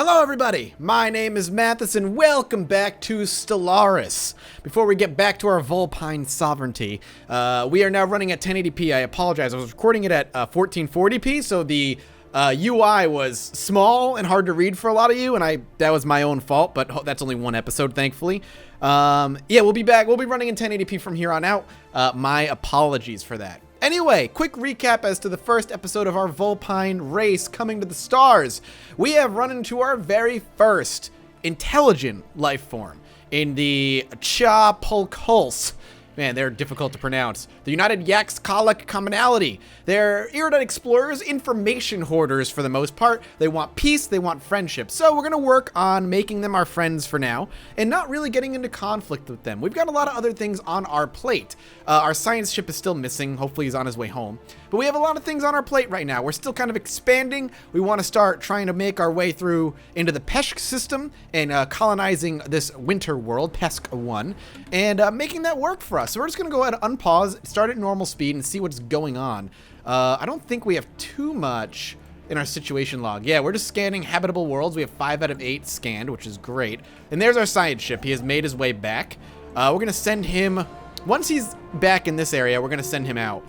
Hello everybody, my name is Mathis and welcome back to Stellaris. Before we get back to our Vulpine sovereignty, we are now running at 1080p. I apologize, I was recording it at 1440p, so the UI was small and hard to read for a lot of you, and that was my own fault, but that's only one episode, thankfully. Yeah, we'll be back. We'll be running in 1080p from here on out. My apologies for that. Anyway, quick recap as to the first episode of our Vulpine race coming to the stars. We have run into our very first intelligent life form in the Cha-Pulculse. Man, they're difficult to pronounce. The United Yaxcalic Commonality. They're erudite explorers, information hoarders for the most part. They want peace, they want friendship. So we're going to work on making them our friends for now and not really getting into conflict with them. We've got a lot of other things on our plate. Our science ship is still missing. Hopefully he's on his way home. But we have a lot of things on our plate right now. We're still kind of expanding. We want to start trying to make our way through into the Pesk system and colonizing this winter world, Pesk 1, and making that work for us. So we're just going to go ahead and unpause, start at normal speed, and see what's going on. I don't think we have too much in our situation log. Yeah, we're just scanning habitable worlds. We have 5 out of 8 scanned, which is great. And there's our science ship. He has made his way back. We're going to send him... Once he's back in this area, we're going to send him out.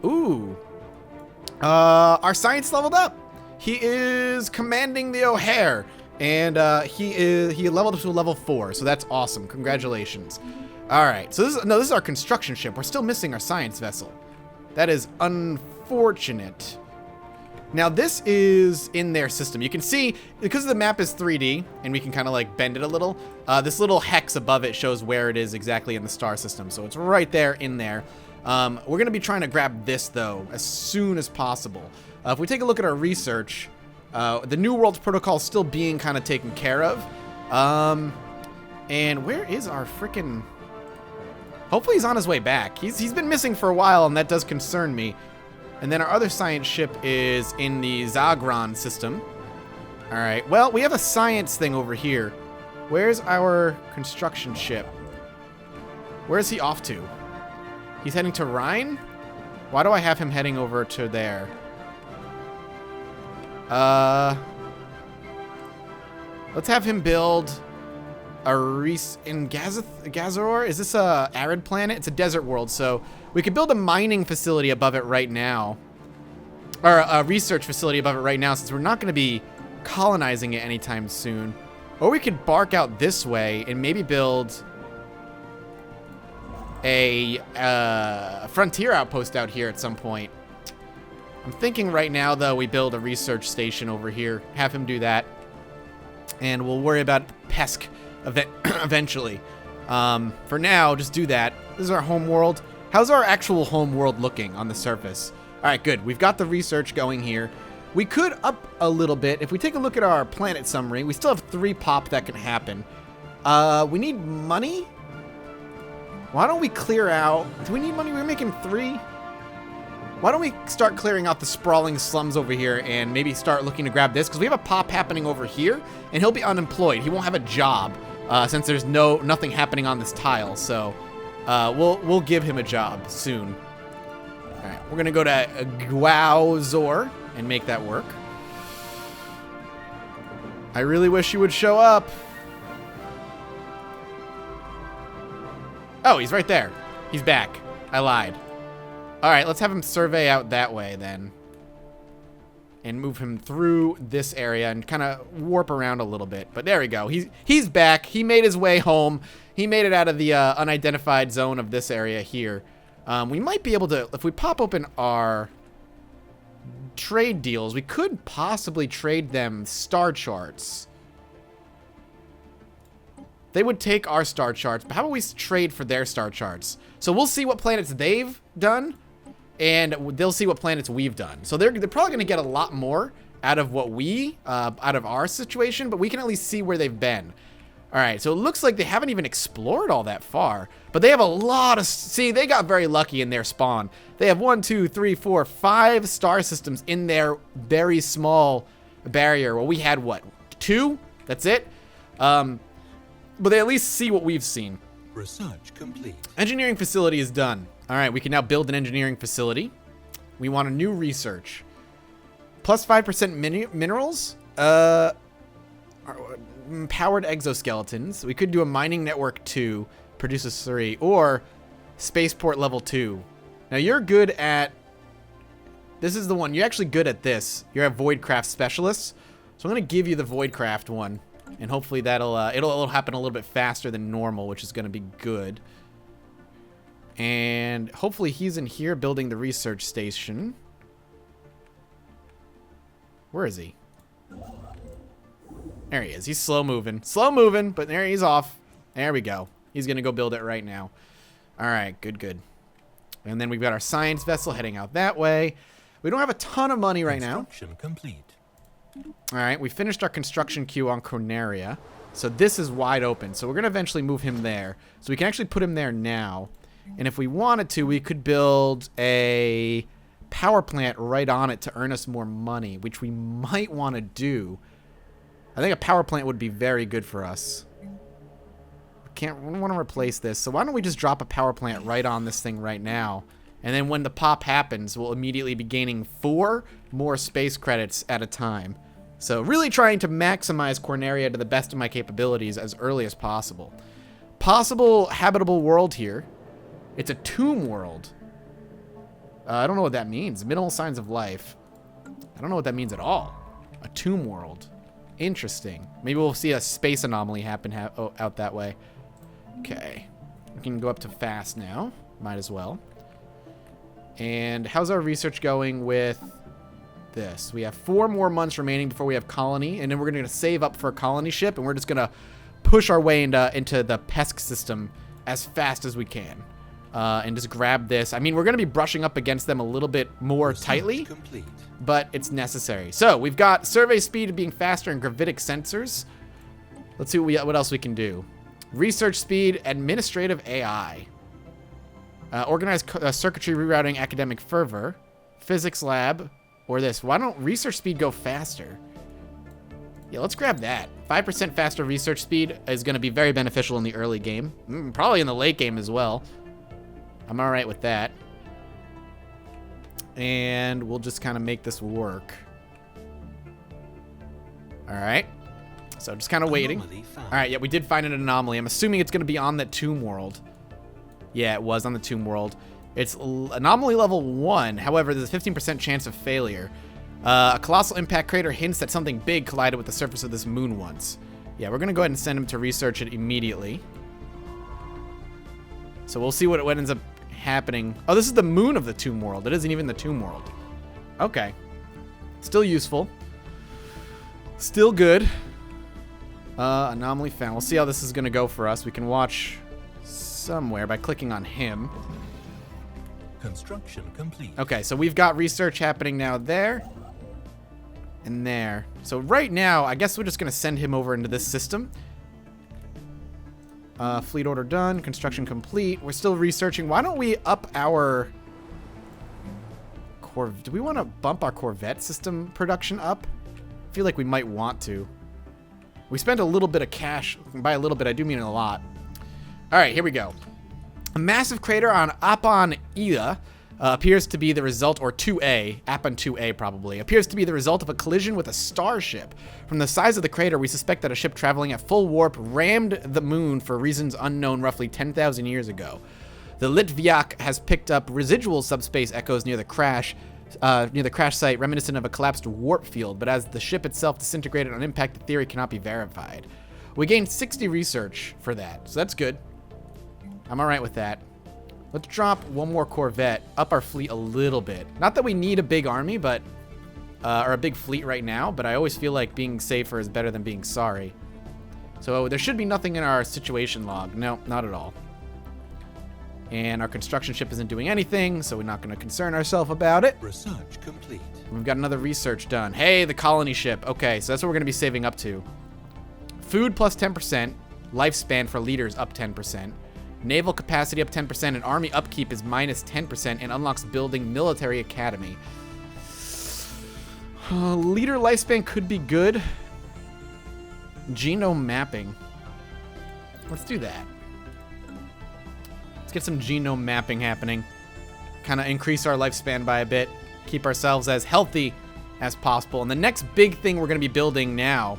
Ooh. Our science leveled up. He is commanding the O'Hare. And he leveled up to level 4. So that's awesome. Congratulations. All right. So this is our construction ship. We're still missing our science vessel. That is unfortunate. Now this is in their system. You can see, because the map is 3D and we can kind of like bend it a little, this little hex above it shows where it is exactly in the star system. So it's right there in there. We're going to be trying to grab this though as soon as possible. If we take a look at our research, the New Worlds Protocol is still being kind of taken care of. And where is our frickin'... Hopefully he's on his way back. He's been missing for a while, and that does concern me. And then our other science ship is in the Zagron system. All right. Well, we have a science thing over here. Where's our construction ship? Where is he off to? He's heading to Rhine? Why do I have him heading over to there? Let's have him build... a Reese in Gazoror? Is this a arid planet? It's a desert world, so we could build a mining facility above it right now. Or a research facility above it right now, since we're not going to be colonizing it anytime soon. Or we could bark out this way and maybe build a frontier outpost out here at some point. I'm thinking right now, though, we build a research station over here. Have him do that. And we'll worry about Pesk eventually. For now, just do that. This is our home world. How's our actual home world looking on the surface? All right, good. We've got the research going here. We could up a little bit. If we take a look at our planet summary, we still have 3 pop that can happen. We need money. Why don't we clear out... Do we need money? We're making 3. Why don't we start clearing out the sprawling slums over here and maybe start looking to grab this? Because we have a pop happening over here, and he'll be unemployed. He won't have a job since there's nothing happening on this tile. So we'll give him a job soon. All right, we're gonna go to Gwauzor and make that work. I really wish he would show up. Oh, he's right there. He's back. I lied. All right, let's have him survey out that way then. And move him through this area and kind of warp around a little bit. But there we go. He's back. He made his way home. He made it out of the unidentified zone of this area here. We might be able to, if we pop open our trade deals, we could possibly trade them star charts. They would take our star charts, but how about we trade for their star charts? So we'll see what planets they've done, and they'll see what planets we've done. So they're probably going to get a lot more out of what out of our situation, but we can at least see where they've been. All right, so it looks like they haven't even explored all that far, but they have a lot of... See, they got very lucky in their spawn. They have 1, 2, 3, 4, 5 star systems in their very small barrier. Well, we had, what, 2? That's it? But they at least see what we've seen. Research complete. Engineering facility is done. All right, we can now build an engineering facility. We want a new research. Plus 5% minerals? powered exoskeletons. We could do a mining network 2, produces 3, or spaceport level 2. Now you're good at, this is the one, you're actually good at this. You're a voidcraft specialist. So I'm going to give you the voidcraft one. And hopefully that'll, it'll happen a little bit faster than normal, which is going to be good. And hopefully he's in here building the research station. Where is he? There he is. He's slow moving. Slow moving, but there he's off. There we go. He's going to go build it right now. All right, good, good. And then we've got our science vessel heading out that way. We don't have a ton of money right now. Construction complete. All right, we finished our construction queue on Corneria. So this is wide open. So we're going to eventually move him there. So we can actually put him there now. And if we wanted to, we could build a power plant right on it to earn us more money, which we might want to do. I think a power plant would be very good for us. We want to replace this. So why don't we just drop a power plant right on this thing right now? And then when the pop happens, we'll immediately be gaining 4 more space credits at a time. So really trying to maximize Corneria to the best of my capabilities as early as possible. Possible habitable world here. It's a tomb world. I don't know what that means. Minimal signs of life. I don't know what that means at all. A tomb world. Interesting. Maybe we'll see a space anomaly happen out that way. Okay. We can go up to fast now. Might as well. And how's our research going with this? We have 4 more months remaining before we have colony. And then we're going to save up for a colony ship. And we're just going to push our way into the PESC system as fast as we can. And just grab this. I mean, we're going to be brushing up against them a little bit more tightly, but it's necessary. So we've got survey speed being faster and gravitic sensors. Let's see what else we can do. Research speed, administrative AI. Organized circuitry rerouting, academic fervor. Physics lab, or this. Why don't research speed go faster? Yeah, let's grab that. 5% faster research speed is going to be very beneficial in the early game. Probably in the late game as well. I'm all right with that. And we'll just kind of make this work. All right. So just kind of waiting. All right, yeah, we did find an anomaly. I'm assuming it's going to be on that tomb world. Yeah, it was on the tomb world. It's anomaly level 1. However, there's a 15% chance of failure. A colossal impact crater hints that something big collided with the surface of this moon once. Yeah, we're going to go ahead and send him to research it immediately. So we'll see what ends up happening. Oh, this is the moon of the tomb world. It isn't even the tomb world. Okay. Still useful. Still good. Anomaly found. We'll see how this is going to go for us. We can watch somewhere by clicking on him. Construction complete. Okay, so we've got research happening now there. And there. So right now, I guess we're just going to send him over into this system. Fleet order done. Construction complete. We're still researching. Why don't we up our... Do we want to bump our Corvette system production up? I feel like we might want to. We spent a little bit of cash. By a little bit, I do mean a lot. All right, here we go. A massive crater on Apon Ida appears to be the result, or 2A, Apon 2A probably, appears to be the result of a collision with a starship. From the size of the crater, we suspect that a ship traveling at full warp rammed the moon for reasons unknown roughly 10,000 years ago. The Litviak has picked up residual subspace echoes near the crash site, reminiscent of a collapsed warp field, but as the ship itself disintegrated on impact, the theory cannot be verified. We gained 60 research for that, so that's good. I'm all right with that. Let's drop one more Corvette, up our fleet a little bit. Not that we need a big army, but or a big fleet right now, but I always feel like being safer is better than being sorry. So there should be nothing in our situation log. No, not at all. And our construction ship isn't doing anything, so we're not going to concern ourselves about it. Research complete. We've got another research done. Hey, the colony ship. Okay, so that's what we're going to be saving up to. Food plus 10%. Lifespan for leaders up 10%. Naval capacity up 10%, and army upkeep is minus 10%, and unlocks building military academy. Leader lifespan could be good. Genome mapping. Let's do that. Let's get some genome mapping happening. Kind of increase our lifespan by a bit. Keep ourselves as healthy as possible. And the next big thing we're going to be building now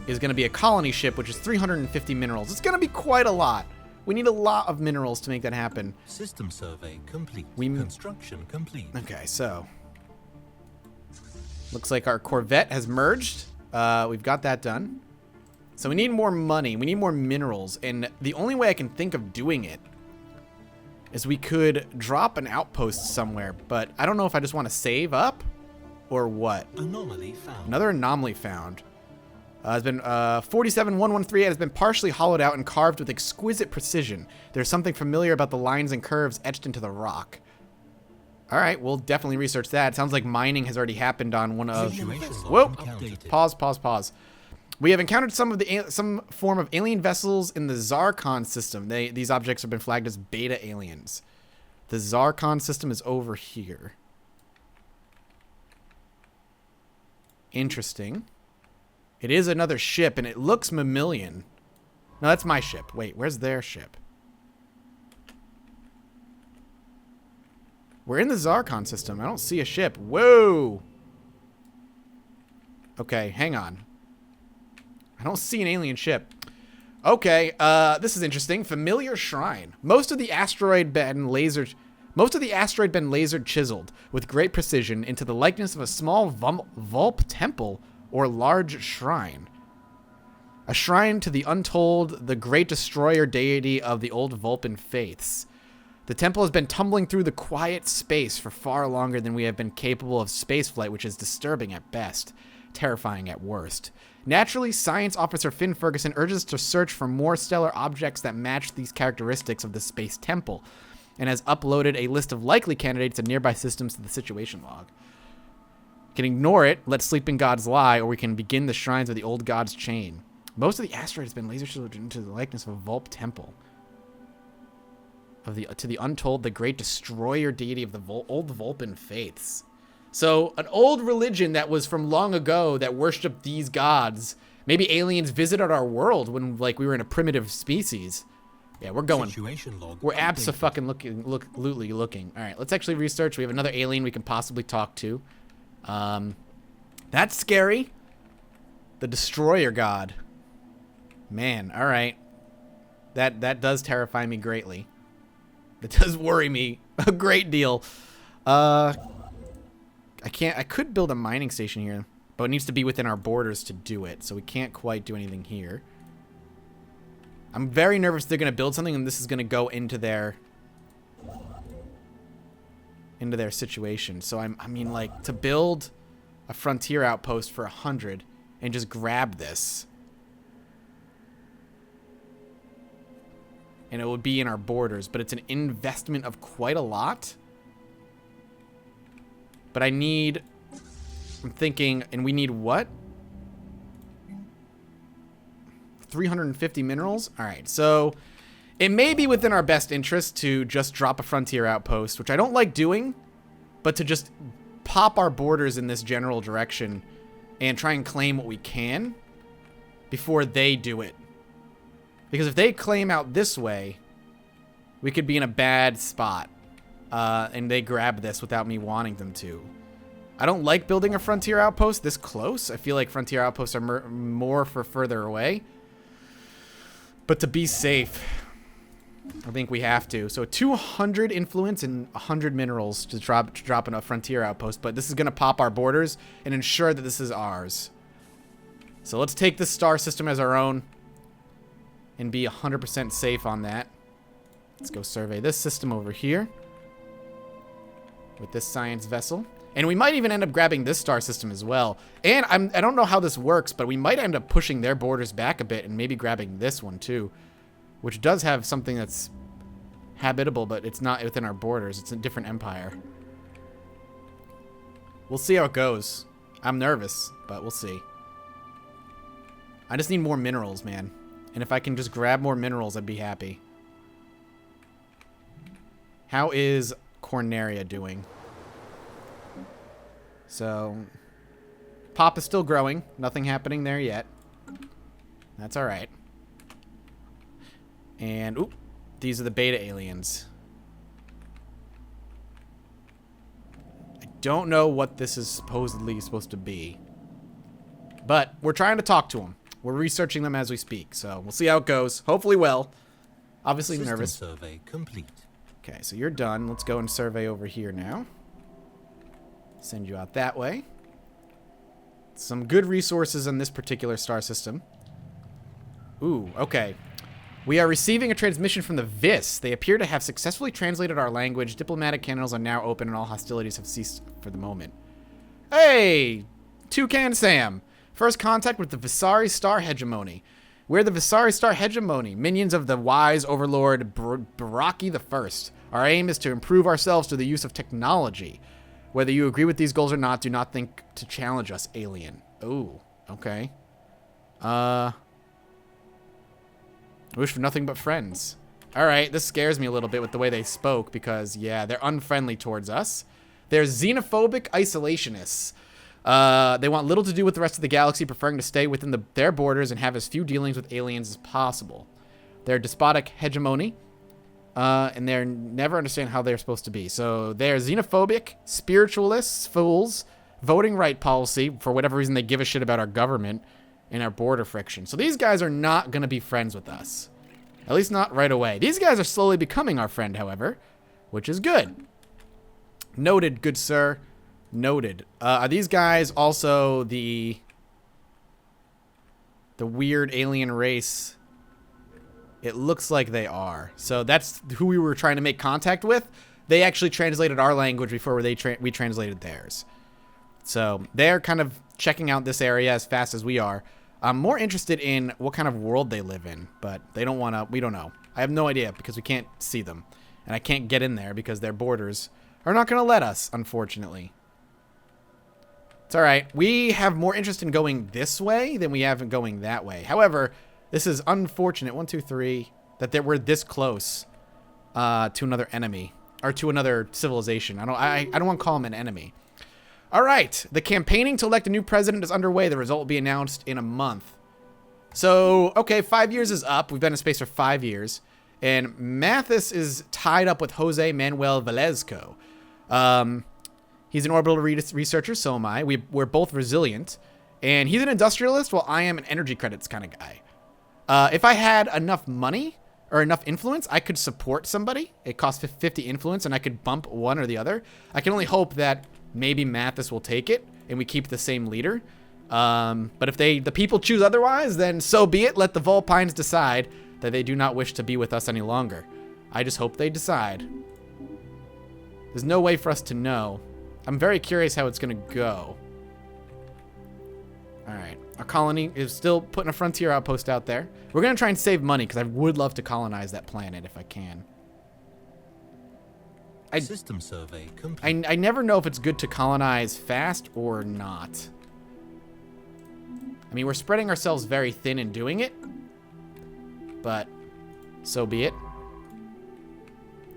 is going to be a colony ship, which is 350 minerals. It's going to be quite a lot. We need a lot of minerals to make that happen. System survey complete. Construction complete. Okay, so looks like our Corvette has merged. We've got that done. So we need more money. We need more minerals. And the only way I can think of doing it is we could drop an outpost somewhere. But I don't know if I just want to save up or what. Anomaly found. Another anomaly found. Has been 47113 has been partially hollowed out and carved with exquisite precision. There's something familiar about the lines and curves etched into the rock. All right, we'll definitely research that. It sounds like mining has already happened on one of... Whoa! Pause. We have encountered some form of alien vessels in the Zarkon system. These objects have been flagged as beta aliens. The Zarkon system is over here. Interesting. It is another ship, and it looks mammalian. No, that's my ship. Wait, where's their ship? We're in the Zarkon system. I don't see a ship. Whoa! Okay, hang on. I don't see an alien ship. Okay, this is interesting. Familiar shrine. Most of the asteroid been lasered chiseled with great precision into the likeness of a small Vulp temple or large shrine. A shrine to the Untold, the great destroyer deity of the old Vulpan faiths. The temple has been tumbling through the quiet space for far longer than we have been capable of spaceflight, which is disturbing at best, terrifying at worst. Naturally, Science Officer Finn Ferguson urges us to search for more stellar objects that match these characteristics of the space temple, and has uploaded a list of likely candidates and nearby systems to the situation log. We can ignore it, let sleeping gods lie, or we can begin the shrines of the old gods' chain. Most of the asteroid has been laser shielded into the likeness of a Vulp temple. To the Untold, the great destroyer deity of the old Vulpan faiths. So, an old religion that was from long ago that worshipped these gods. Maybe aliens visited our world when, like, we were in a primitive species. Yeah, we're going. We're absolutely looking. All right, let's actually research. We have another alien we can possibly talk to. That's scary. The destroyer god. Man, all right. That does terrify me greatly. It does worry me a great deal. I could build a mining station here, but it needs to be within our borders to do it, so we can't quite do anything here. I'm very nervous they're going to build something and this is going to go into their situation. So I mean, like, to build a frontier outpost for 100 and just grab this. And it would be in our borders, but it's an investment of quite a lot. But I'm thinking, and we need what? 350 minerals? All right, so it may be within our best interest to just drop a frontier outpost, which I don't like doing, but to just pop our borders in this general direction and try and claim what we can before they do it. Because if they claim out this way, we could be in a bad spot. And they grab this without me wanting them to. I don't like building a frontier outpost this close. I feel like frontier outposts are more for further away. But to be safe, I think we have to. So 200 influence and 100 minerals to drop in a frontier outpost. But this is going to pop our borders and ensure that this is ours. So let's take this star system as our own and be 100% safe on that. Let's go survey this system over here with this science vessel. And we might even end up grabbing this star system as well. And I don't know how this works, but we might end up pushing their borders back a bit and maybe grabbing this one too, which does have something that's habitable, but it's not within our borders. It's a different empire. We'll see how it goes. I'm nervous, but we'll see. I just need more minerals, man. And if I can just grab more minerals, I'd be happy. How is Corneria doing? So, Pop is still growing. Nothing happening there yet. That's all right. And, oop, these are the beta aliens. I don't know what this is supposedly supposed to be. But we're trying to talk to them. We're researching them as we speak, so we'll see how it goes. Hopefully well. Obviously System nervous. survey complete. Okay, so you're done. Let's go and survey over here now. Send you out that way. Some good resources in this particular star system. Ooh, okay. We are receiving a transmission from the VIS. They appear to have successfully translated our language. Diplomatic channels are now open and all hostilities have ceased for the moment. Hey! Toucan Sam. First contact with the Visari Star Hegemony. We're the Visari Star Hegemony, minions of the wise overlord Baraki I. Our aim is to improve ourselves through the use of technology. Whether you agree with these goals or not, do not think to challenge us, alien. Ooh, okay. Wish for nothing but friends. Alright, this scares me a little bit with the way they spoke because, yeah, they're unfriendly towards us. They're xenophobic isolationists. They want little to do with the rest of the galaxy, preferring to stay within their borders and have as few dealings with aliens as possible. They're despotic hegemony, and they never understand how they're supposed to be. So they're xenophobic, spiritualists, fools, voting right policy, for whatever reason they give a shit about our government and our border friction. So these guys are not going to be friends with us. At least not right away. These guys are slowly becoming our friend, however, which is good. Noted, good sir. Noted. Are these guys also the weird alien race? It looks like they are. So that's who we were trying to make contact with. They actually translated our language before we translated theirs. So they're kind of checking out this area as fast as we are. I'm more interested in what kind of world they live in, but they don't want to. We don't know. I have no idea because we can't see them. And I can't get in there because their borders are not going to let us, unfortunately. It's all right. We have more interest in going this way than we have in going that way. However, this is unfortunate. 1, 2, 3. That we're this close to another enemy or to another civilization. I don't want to call them an enemy. All right. The campaigning to elect a new president is underway. The result will be announced in a month. So, okay, 5 years is up. We've been in space for 5 years. And Mathis is tied up with Jose Manuel Velezco. He's an orbital researcher, so am I. We're both resilient. And he's an industrialist, while I am an energy credits kind of guy. If I had enough money or enough influence, I could support somebody. It costs 50 influence, and I could bump one or the other. I can only hope that maybe Mathis will take it, and we keep the same leader. But if the people choose otherwise, then so be it. Let the Vulpines decide that they do not wish to be with us any longer. I just hope they decide. There's no way for us to know. I'm very curious how it's going to go. All right. Our colony is still putting a frontier outpost out there. We're going to try and save money because I would love to colonize that planet if I can. System survey complete. I never know if it's good to colonize fast or not. I mean, we're spreading ourselves very thin in doing it. But so be it.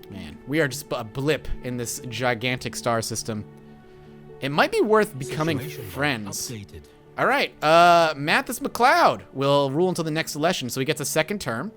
Man, we are just a blip in this gigantic star system. It might be worth becoming friends. Updated. All right, Mathis McLeod will rule until the next election, so he gets a second term.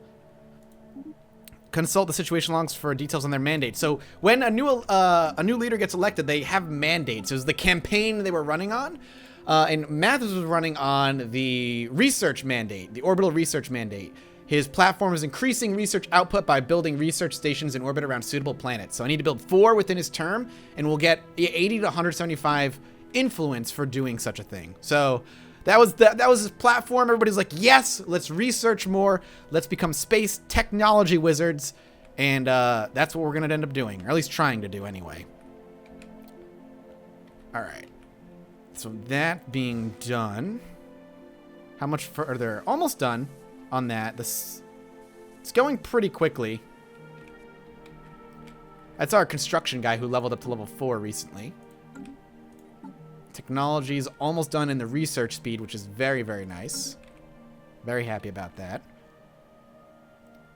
Consult the situation logs for details on their mandate. So when a new leader gets elected, they have mandates. It was the campaign they were running on, and Mathis was running on the research mandate, the orbital research mandate. His platform is increasing research output by building research stations in orbit around suitable planets. So I need to build 4 within his term, and we'll get 80 to 175 influence for doing such a thing. So that was his platform. Everybody's like, yes, let's research more. Let's become space technology wizards. And that's what we're going to end up doing, or at least trying to do anyway. All right. So that being done, how much further? Almost done. On that, it's going pretty quickly. That's our construction guy who leveled up to level 4 recently. Technology is almost done in the research speed, which is very, very nice. Very happy about that.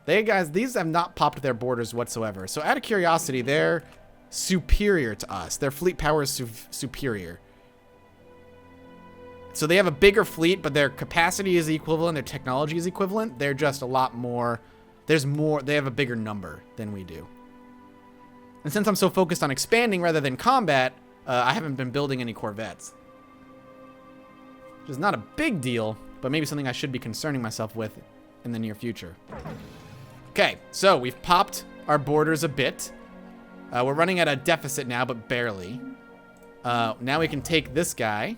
These have not popped their borders whatsoever. So out of curiosity, they're superior to us. Their fleet power is superior. So they have a bigger fleet, but their capacity is equivalent, their technology is equivalent. They're just a lot more, they have a bigger number than we do. And since I'm so focused on expanding rather than combat, I haven't been building any corvettes. Which is not a big deal, but maybe something I should be concerning myself with in the near future. Okay, so we've popped our borders a bit. We're running at a deficit now, but barely. Now we can take this guy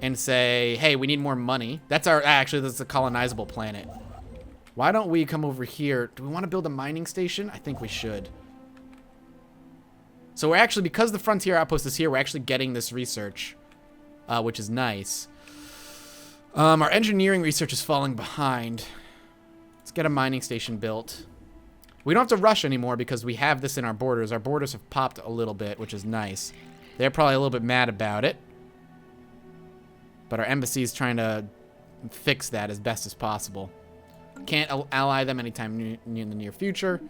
and say, hey, we need more money. That's our, actually, this is a colonizable planet. Why don't we come over here? Do we want to build a mining station? I think we should. So we're actually, because the frontier outpost is here, we're actually getting this research, which is nice. Our engineering research is falling behind. Let's get a mining station built. We don't have to rush anymore because we have this in our borders. Our borders have popped a little bit, which is nice. They're probably a little bit mad about it. But our embassy is trying to fix that as best as possible. Can't ally them anytime in the near future.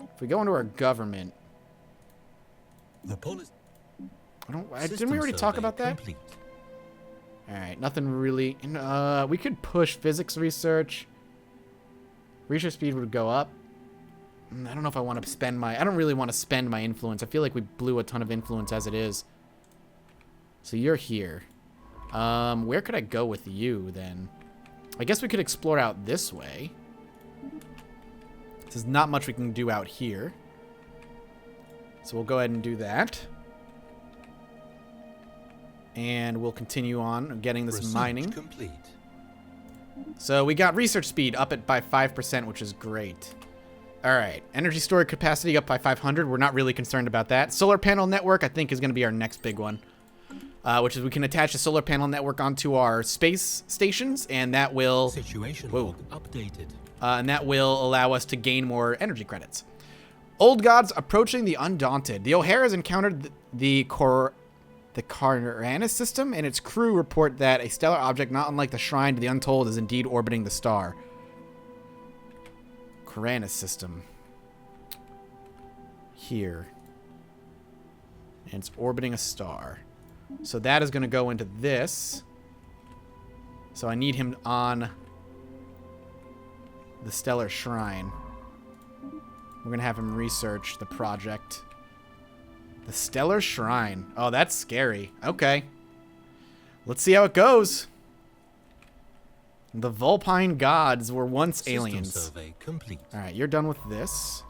If we go into our government... didn't we already talk about that? Complete. Alright, nothing really... we could push physics research. Research speed would go up. I don't know if I want to spend my... I don't really want to spend my influence. I feel like we blew a ton of influence as it is. So you're here. Where could I go with you, then? I guess we could explore out this way. There's not much we can do out here. So we'll go ahead and do that. And we'll continue on getting this mining. Complete. So we got research speed up by 5%, which is great. All right, energy storage capacity up by 500. We're not really concerned about that. Solar panel network, I think, is going to be our next big one. Which is we can attach a solar panel network onto our space stations, and that will... Situation log updated. And that will allow us to gain more energy credits. Old gods approaching the Undaunted. The O'Haras encountered the Colonization system, and its crew report that a stellar object not unlike the Shrine to the Untold is indeed orbiting the star. Colonization system. Here. And it's orbiting a star. So that is going to go into this. So I need him on the Stellar Shrine. We're going to have him research the project. The Stellar Shrine. Oh, that's scary. Okay. Let's see how it goes. The Vulpine gods were once aliens. Survey complete. All right, you're done with this.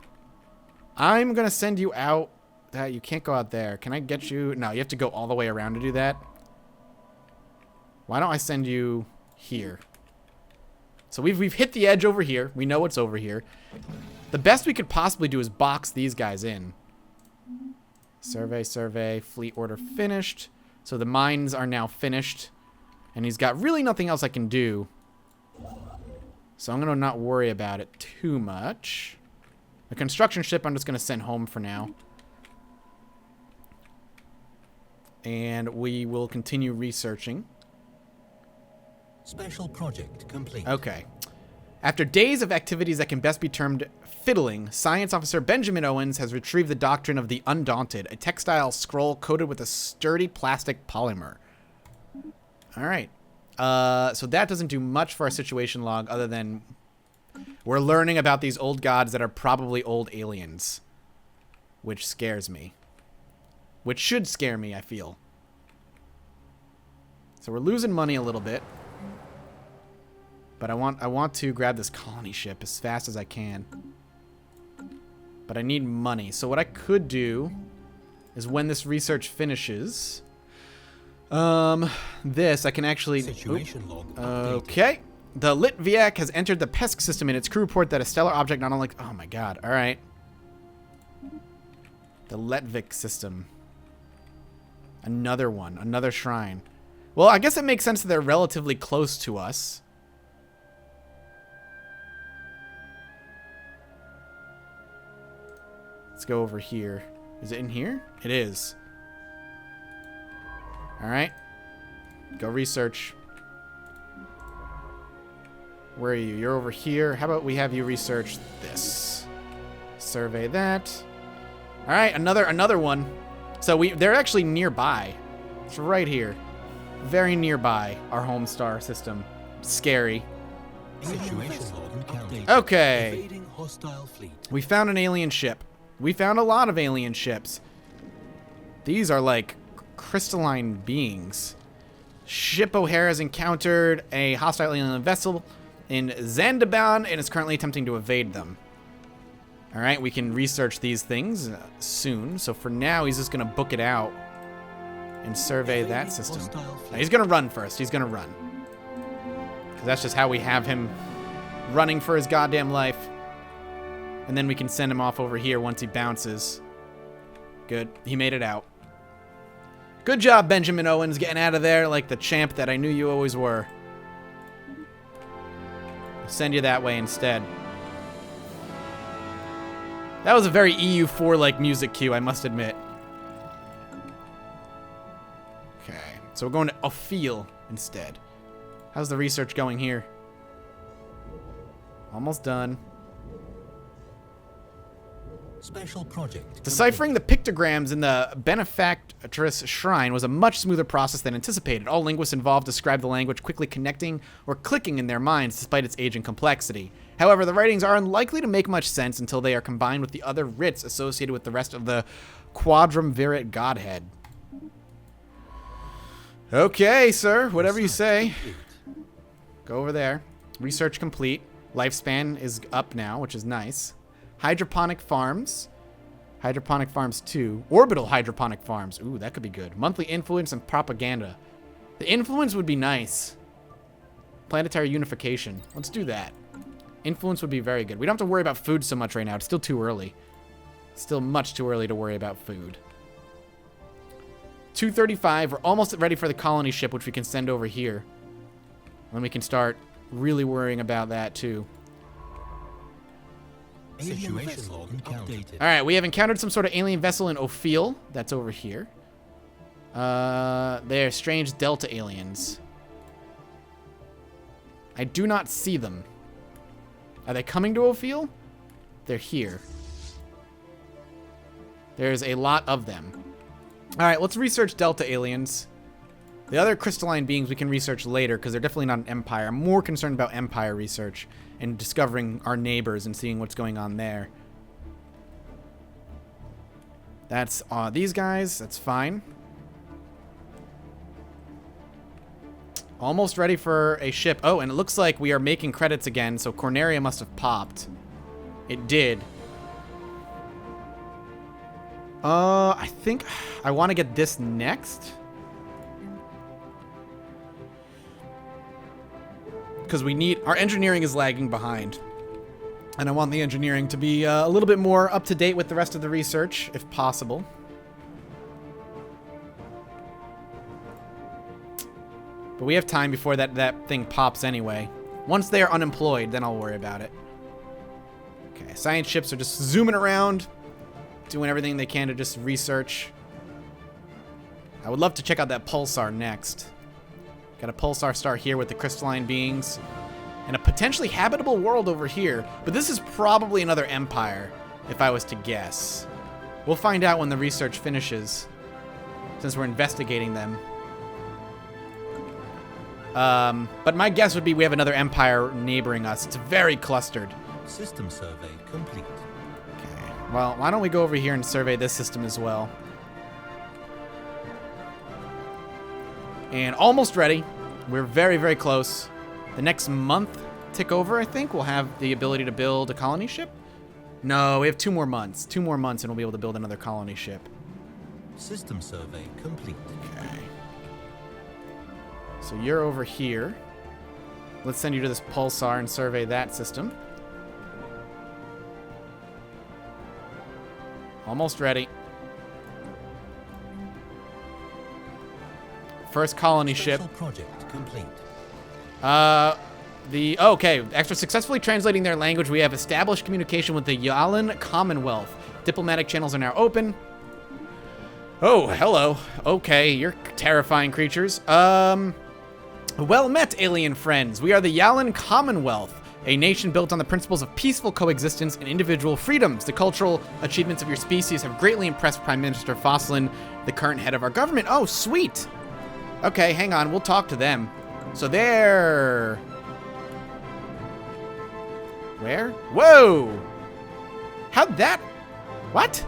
I'm going to send you out. You can't go out there. Can I get you? No, you have to go all the way around to do that. Why don't I send you here? So we've hit the edge over here. We know what's over here. The best we could possibly do is box these guys in. Survey, fleet order finished. So the mines are now finished. And he's got really nothing else I can do. So I'm going to not worry about it too much. The construction ship I'm just going to send home for now. And we will continue researching. Special project complete. Okay. After days of activities that can best be termed fiddling, Science Officer Benjamin Owens has retrieved the doctrine of the Undaunted, a textile scroll coated with a sturdy plastic polymer. All right. So that doesn't do much for our situation log other than we're learning about these old gods that are probably old aliens, which scares me. Which should scare me, I feel. So we're losing money a little bit. But I want to grab this colony ship as fast as I can. But I need money. So what I could do is when this research finishes, this I can actually... Situation log updated. Okay. The Litviak has entered the PESC system in its crew report that a stellar object not only... Oh my god. All right. The Letvik system. Another one. Another shrine. Well, I guess it makes sense that they're relatively close to us. Let's go over here. Is it in here? It is. All right. Go research. Where are you? You're over here. How about we have you research this? Survey that. All right, another one. So they're actually nearby. It's right here. Very nearby our home star system. Scary. Situation log updated. Okay. Evading hostile fleet. We found an alien ship. We found a lot of alien ships. These are like crystalline beings. Ship O'Hare has encountered a hostile alien vessel in Zandaban and is currently attempting to evade them. All right, we can research these things soon. So for now, he's just going to book it out and survey that system. Now, he's going to run first. He's going to run. Because that's just how we have him running for his goddamn life. And then we can send him off over here once he bounces. Good. He made it out. Good job, Benjamin Owens, getting out of there like the champ that I knew you always were. I'll send you that way instead. That was a very EU4-like music cue, I must admit. Okay, so we're going to Ophir instead. How's the research going here? Almost done. Special project. Deciphering the pictograms in the Benefactress Shrine was a much smoother process than anticipated. All linguists involved described the language quickly connecting or clicking in their minds despite its age and complexity. However, the writings are unlikely to make much sense until they are combined with the other writs associated with the rest of the Quadrumvirate Godhead. Okay, sir. Whatever you say. Go over there. Research complete. Lifespan is up now, which is nice. Hydroponic farms. Hydroponic farms 2. Orbital hydroponic farms. Ooh, that could be good. Monthly influence and propaganda. The influence would be nice. Planetary unification. Let's do that. Influence would be very good. We don't have to worry about food so much right now. It's still too early. Still much too early to worry about food. 235. We're almost ready for the colony ship, which we can send over here. Then we can start really worrying about that too. Situation log updated. All right, we have encountered some sort of alien vessel in Ophir. That's over here. They're strange Delta aliens. I do not see them. Are they coming to Ophir? They're here. There's a lot of them. All right, let's research Delta aliens. The other crystalline beings we can research later because they're definitely not an Empire. I'm more concerned about Empire research and discovering our neighbors and seeing what's going on there. That's these guys. That's fine. Almost ready for a ship. Oh, and it looks like we are making credits again, so Corneria must have popped. It did. I think I want to get this next. Because we need... Our engineering is lagging behind. And I want the engineering to be a little bit more up to date with the rest of the research, if possible. But we have time before that thing pops anyway. Once they are unemployed, then I'll worry about it. Okay, science ships are just zooming around, doing everything they can to just research. I would love to check out that pulsar next. Got a pulsar star here with the crystalline beings. And a potentially habitable world over here. But this is probably another empire, if I was to guess. We'll find out when the research finishes, since we're investigating them. But my guess would be we have another empire neighboring us. It's very clustered. System survey complete. Okay, well, why don't we go over here and survey this system as well. And almost ready. We're very, very close. The next month tick over, I think, we'll have the ability to build a colony ship. No, we have 2 more months. 2 more months and we'll be able to build another colony ship. System survey complete. Okay. So you're over here. Let's send you to this pulsar and survey that system. Almost ready. First colony ship. Project complete. Okay, after successfully translating their language, we have established communication with the Yalan Commonwealth. Diplomatic channels are now open. Oh, hello. Okay, you're terrifying creatures. Well met, alien friends. We are the Yalan Commonwealth, a nation built on the principles of peaceful coexistence and individual freedoms. The cultural achievements of your species have greatly impressed Prime Minister Fosslin, the current head of our government. Oh, sweet. Okay, hang on. We'll talk to them. So there. Where? Whoa! How'd that... What?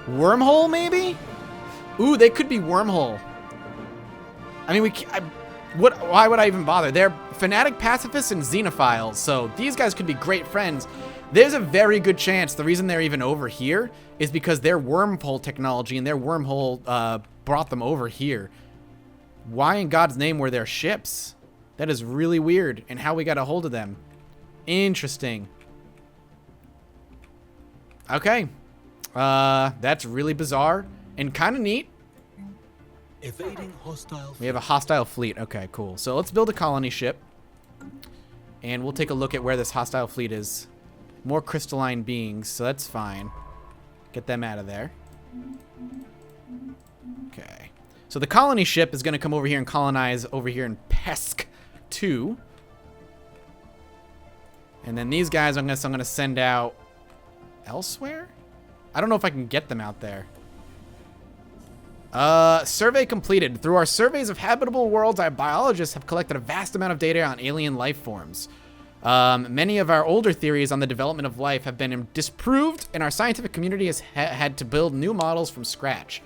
Wormhole, maybe? Ooh, they could be wormhole. I mean, why would I even bother? They're fanatic pacifists and xenophiles, so these guys could be great friends. There's a very good chance the reason they're even over here is because their wormhole technology and their wormhole brought them over here. Why in God's name were there ships? That is really weird, and how we got a hold of them. Interesting. Okay. That's really bizarre and kind of neat. Evading hostile. We have a hostile fleet. Okay, cool. So let's build a colony ship. And we'll take a look at where this hostile fleet is. More crystalline beings, so that's fine. Get them out of there. Okay. So the colony ship is going to come over here and colonize over here in Pesk 2. And then these guys, I'm going to send out elsewhere? I don't know if I can get them out there. Survey completed. Through our surveys of habitable worlds, our biologists have collected a vast amount of data on alien life forms. Many of our older theories on the development of life have been disproved, and our scientific community has had to build new models from scratch.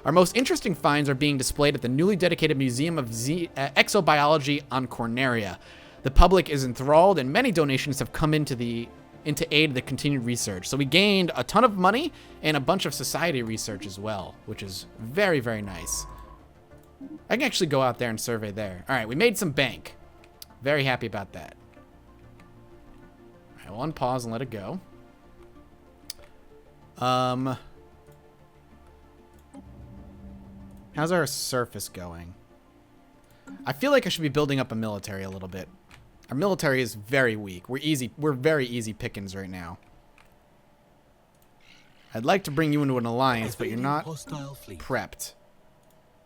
Our most interesting finds are being displayed at the newly dedicated Museum of Exobiology on Corneria. The public is enthralled, and many donations have come into aid the continued research. So we gained a ton of money and a bunch of society research as well, which is very, very nice. I can actually go out there and survey there. All right, we made some bank. Very happy about that. All right, we'll unpause and let it go. How's our surface going? I feel like I should be building up a military a little bit. Our military is very weak. We're very easy pickings right now. I'd like to bring you into an alliance, but you're not prepped.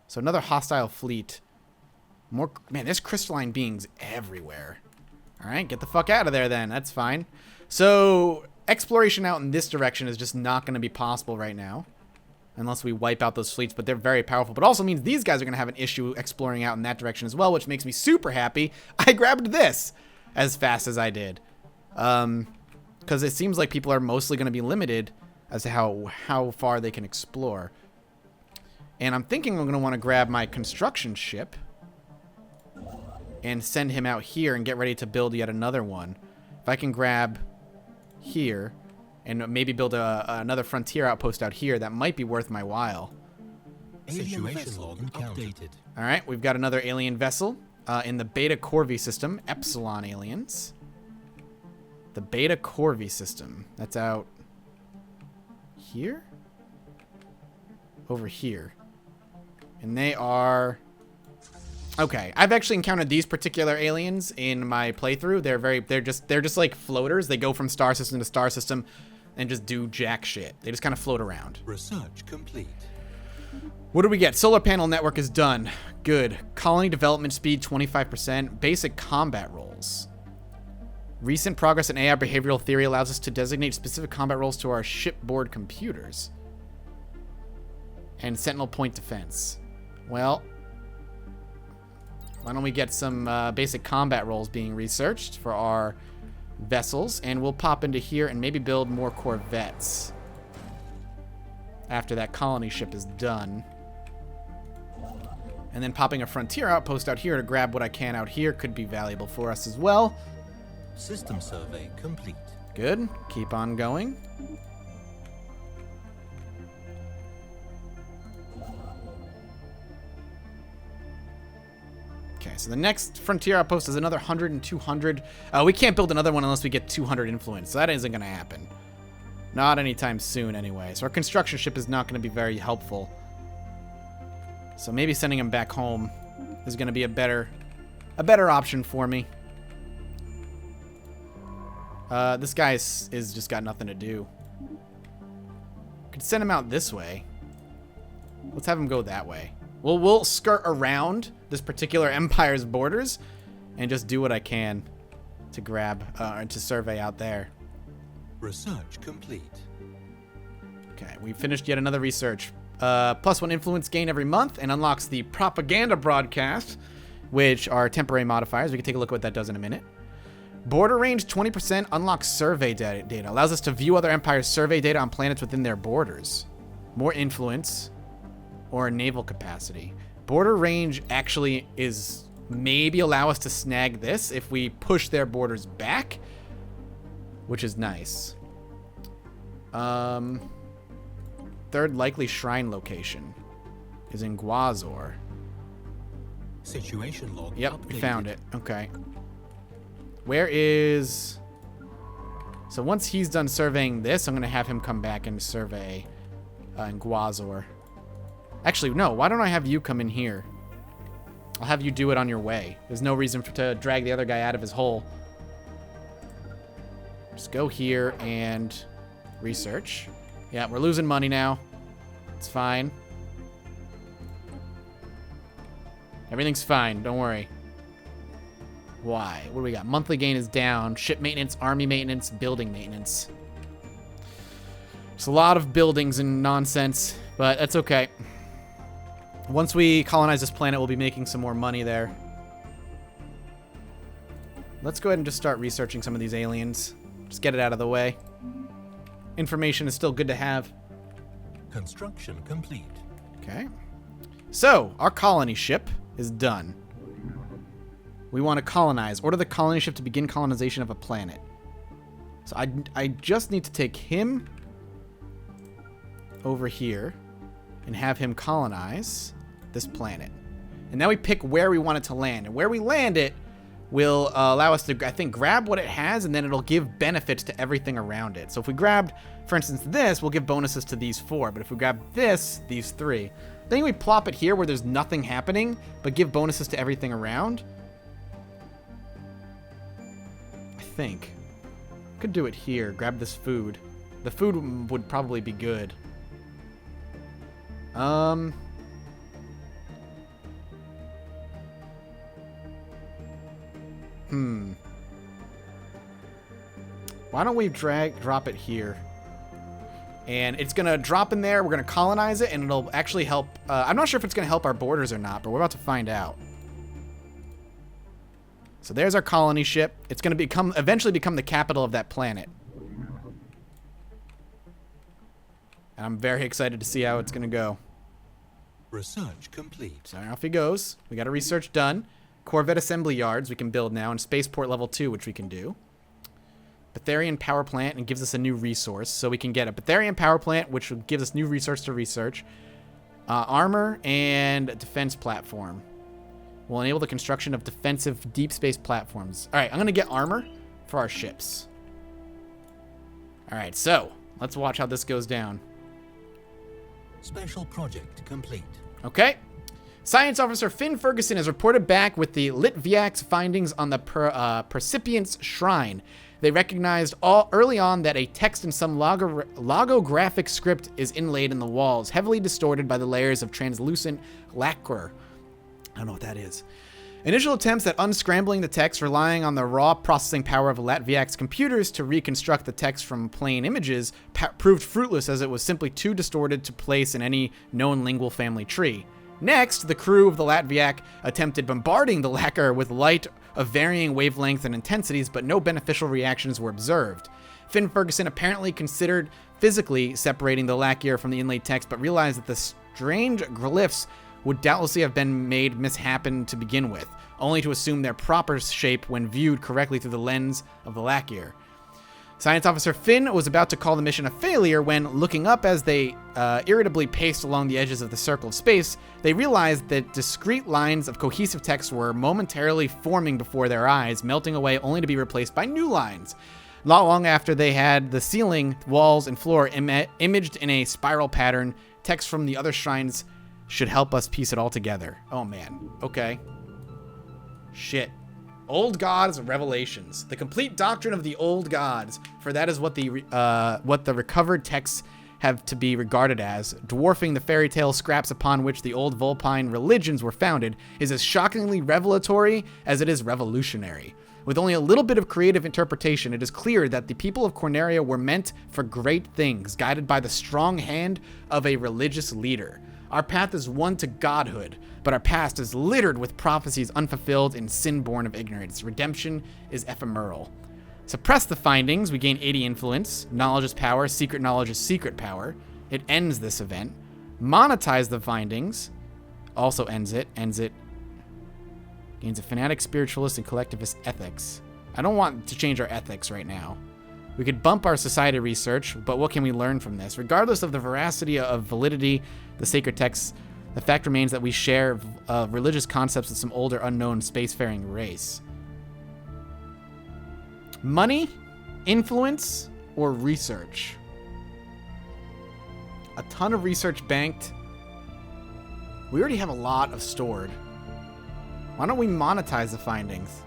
So another hostile fleet. More, man, there's crystalline beings everywhere. All right, get the fuck out of there then. That's fine. So exploration out in this direction is just not going to be possible right now. Unless we wipe out those fleets, but they're very powerful. But also means these guys are going to have an issue exploring out in that direction as well, which makes me super happy. I grabbed this as fast as I did. Because it seems like people are mostly going to be limited as to how far they can explore. And I'm thinking I'm going to want to grab my construction ship and send him out here and get ready to build yet another one. If I can grab here and maybe build another frontier outpost out here, that might be worth my while. Situation log updated. All right, we've got another alien vessel in the Beta Corvi system, Epsilon aliens. The Beta Corvi system. That's out here? Over here. And they are... Okay, I've actually encountered these particular aliens in my playthrough. They're just like floaters. They go from star system to star system and just do jack shit. They just kind of float around. Research complete. What do we get? Solar panel network is done. Good. Colony development speed 25%. Basic combat roles. Recent progress in AI behavioral theory allows us to designate specific combat roles to our shipboard computers. And sentinel point defense. Well, why don't we get some basic combat roles being researched for our vessels, and we'll pop into here and maybe build more corvettes after that colony ship is done. And then popping a frontier outpost out here to grab what I can out here could be valuable for us as well. System survey complete. Good. Keep on going. Okay, so the next frontier outpost is another 100 and 200. We can't build another one unless we get 200 influence, so that isn't going to happen. Not anytime soon, anyway. So our construction ship is not going to be very helpful. So maybe sending him back home is going to be a better option for me. This guy is just got nothing to do. Could send him out this way. Let's have him go that way. Well, we'll skirt around this particular empire's borders and just do what I can to grab and to survey out there. Research complete. Okay, we finished yet another research. +1 influence gain every month and unlocks the propaganda broadcast, which are temporary modifiers. We can take a look at what that does in a minute. Border range 20% unlocks survey data. Allows us to view other empires' survey data on planets within their borders. More influence. or naval capacity. Border range actually is maybe allow us to snag this if we push their borders back, which is nice. Third likely shrine location is in Guazor. Situation log Yep, updated. we found it. Okay. Where is... So once he's done surveying this, I'm going to have him come back and survey in Guazor. Actually, no. Why don't I have you come in here? I'll have you do it on your way. There's no reason to drag the other guy out of his hole. Just go here and research. Yeah, we're losing money now. It's fine. Everything's fine. Don't worry. Why? What do we got? Monthly gain is down. Ship maintenance, army maintenance, building maintenance. There's a lot of buildings and nonsense, but that's okay. Once we colonize this planet, we'll be making some more money there. Let's go ahead and just start researching some of these aliens. Just get it out of the way. Information is still good to have. Construction complete. Okay. So, our colony ship is done. We want to colonize. Order the colony ship to begin colonization of a planet. So I just need to take him over here and have him colonize this planet. And now we pick where we want it to land. And where we land it will allow us to, I think, grab what it has, and then it'll give benefits to everything around it. So if we grabbed, for instance, this, we'll give bonuses to these 4. But if we grab this, these 3. Then we plop it here where there's nothing happening, but give bonuses to everything around. I think. Could do it here. Grab this food. The food would probably be good. Why don't we drop it here? And it's going to drop in there. We're going to colonize it, and it'll actually help. I'm not sure if it's going to help our borders or not, but we're about to find out. So there's our colony ship. It's going to eventually become the capital of that planet. And I'm very excited to see how it's going to go. Research complete. So off he goes. We got a research done. Corvette assembly yards we can build now, and spaceport level 2, which we can do. Betharian power plant, and gives us a new resource. So we can get a Betharian power plant, which gives us new resource to research. Armor and a defense platform. Will enable the construction of defensive deep space platforms. All right, I'm going to get armor for our ships. All right, so let's watch how this goes down. Special project complete. Okay. Science Officer Finn Ferguson has reported back with the Litviak's findings on the Percipient's Shrine. They recognized early on that a text in some logographic script is inlaid in the walls, heavily distorted by the layers of translucent lacquer. I don't know what that is. Initial attempts at unscrambling the text, relying on the raw processing power of Latviak's computers to reconstruct the text from plain images, proved fruitless, as it was simply too distorted to place in any known lingual family tree. Next, the crew of the Latviak attempted bombarding the lacquer with light of varying wavelengths and intensities, but no beneficial reactions were observed. Finn Ferguson apparently considered physically separating the lacquer from the inlaid text, but realized that the strange glyphs would doubtlessly have been made mishappen to begin with, only to assume their proper shape when viewed correctly through the lens of the lacquer. Science Officer Finn was about to call the mission a failure when, looking up as they irritably paced along the edges of the circle of space, they realized that discrete lines of cohesive text were momentarily forming before their eyes, melting away only to be replaced by new lines. Not long after they had the ceiling, walls, and floor imaged in a spiral pattern, text from the other shrines should help us piece it all together. Oh man. Okay. Shit. Old Gods Revelations. The complete doctrine of the old gods, for that is what the recovered texts have to be regarded as, dwarfing the fairy tale scraps upon which the old Vulpine religions were founded, is as shockingly revelatory as it is revolutionary. With only a little bit of creative interpretation, it is clear that the people of Corneria were meant for great things, guided by the strong hand of a religious leader. Our path is one to godhood, but our past is littered with prophecies unfulfilled and sin born of ignorance. Redemption is ephemeral. Suppress the findings, we gain 80 influence. Knowledge is power, secret knowledge is secret power. It ends this event. Monetize the findings. Also ends it. Gains a fanatic, spiritualist, and collectivist ethics. I don't want to change our ethics right now. We could bump our society research, but what can we learn from this? Regardless of the veracity of validity, the sacred texts, the fact remains that we share religious concepts with some older, unknown, spacefaring race. Money, influence, or research? A ton of research banked. We already have a lot of stored. Why don't we monetize the findings?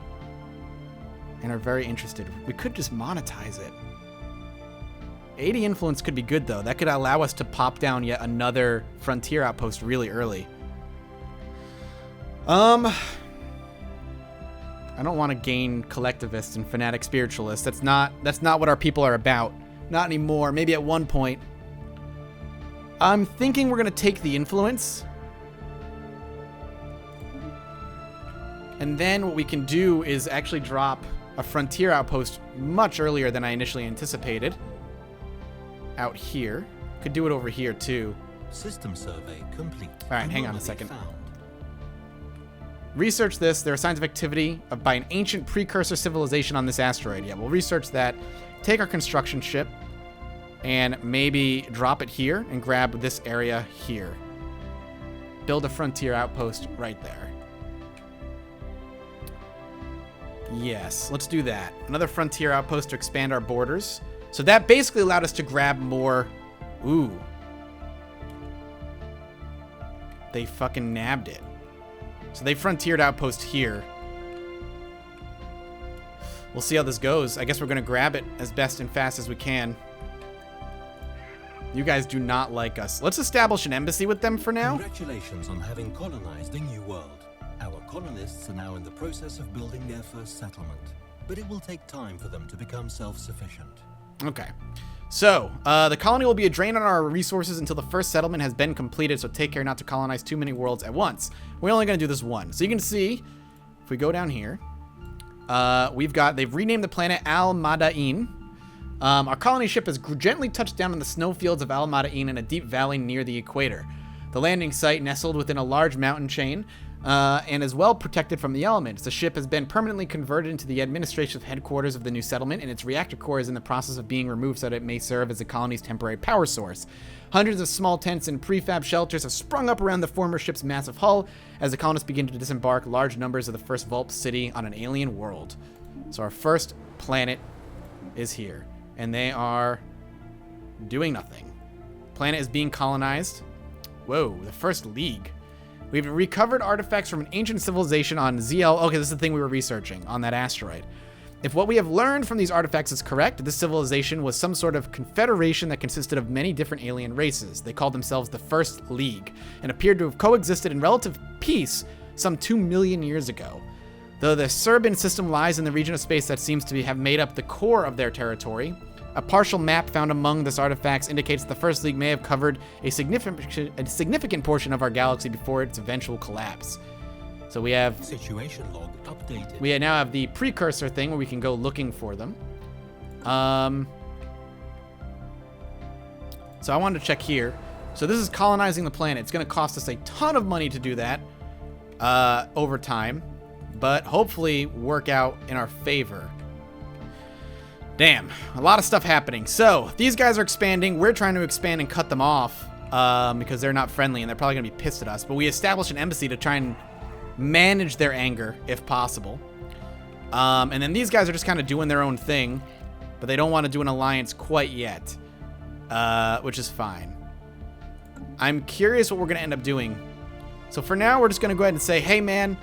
And are very interested. We could just monetize it. 80 influence could be good, though. That could allow us to pop down yet another frontier outpost really early. I don't want to gain collectivists and fanatic spiritualists. That's not what our people are about. Not anymore. Maybe at one point. I'm thinking we're going to take the influence. And then what we can do is actually drop a frontier outpost much earlier than I initially anticipated. Out here. Could do it over here too. System survey complete. All right, hang on a second. Research this. There are signs of activity by an ancient precursor civilization on this asteroid. Yeah, we'll research that. Take our construction ship and maybe drop it here and grab this area here. Build a frontier outpost right there. Yes, let's do that. Another frontier outpost to expand our borders. So that basically allowed us to grab more. Ooh. They fucking nabbed it. So they frontiered outpost here. We'll see how this goes. I guess we're going to grab it as best and fast as we can. You guys do not like us. Let's establish an embassy with them for now. Congratulations on having colonized a new world. Our colonists are now in the process of building their first settlement, but it will take time for them to become self-sufficient. Okay. So, the colony will be a drain on our resources until the first settlement has been completed, so take care not to colonize too many worlds at once. We're only going to do this one. So you can see, if we go down here, they've renamed the planet Al-Madain. Our colony ship has gently touched down on the snowfields of Al-Madain in a deep valley near the equator. The landing site nestled within a large mountain chain, and is well protected from the elements. The ship has been permanently converted into the administrative headquarters of the new settlement, and its reactor core is in the process of being removed so that it may serve as the colony's temporary power source. Hundreds of small tents and prefab shelters have sprung up around the former ship's massive hull as the colonists begin to disembark large numbers of the first Vulp city on an alien world. So our first planet is here, and they are doing nothing. Planet is being colonized. Whoa, the first league. We've recovered artifacts from an ancient civilization on ZL. Okay, this is the thing we were researching on that asteroid. If what we have learned from these artifacts is correct, this civilization was some sort of confederation that consisted of many different alien races. They called themselves the First League and appeared to have coexisted in relative peace some 2 million years ago. Though the Serbian system lies in the region of space that seems to have made up the core of their territory, a partial map found among this artifacts indicates the First League may have covered a significant portion of our galaxy before its eventual collapse. So we have situation log updated. We now have the precursor thing where we can go looking for them. So I wanted to check here. So this is colonizing the planet. It's going to cost us a ton of money to do that over time, but hopefully work out in our favor. Damn, a lot of stuff happening. So these guys are expanding. We're trying to expand and cut them off because they're not friendly and they're probably going to be pissed at us. But we established an embassy to try and manage their anger if possible. And then these guys are just kind of doing their own thing, but they don't want to do an alliance quite yet, which is fine. I'm curious what we're going to end up doing. So for now, we're just going to go ahead and say, hey, man,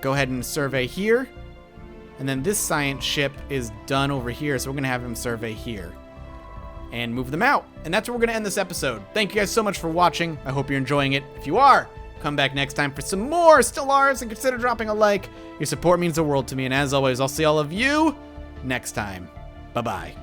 go ahead and survey here. And then this science ship is done over here, so we're going to have him survey here and move them out. And that's where we're going to end this episode. Thank you guys so much for watching. I hope you're enjoying it. If you are, come back next time for some more Stellaris and consider dropping a like. Your support means the world to me. And as always, I'll see all of you next time. Bye-bye.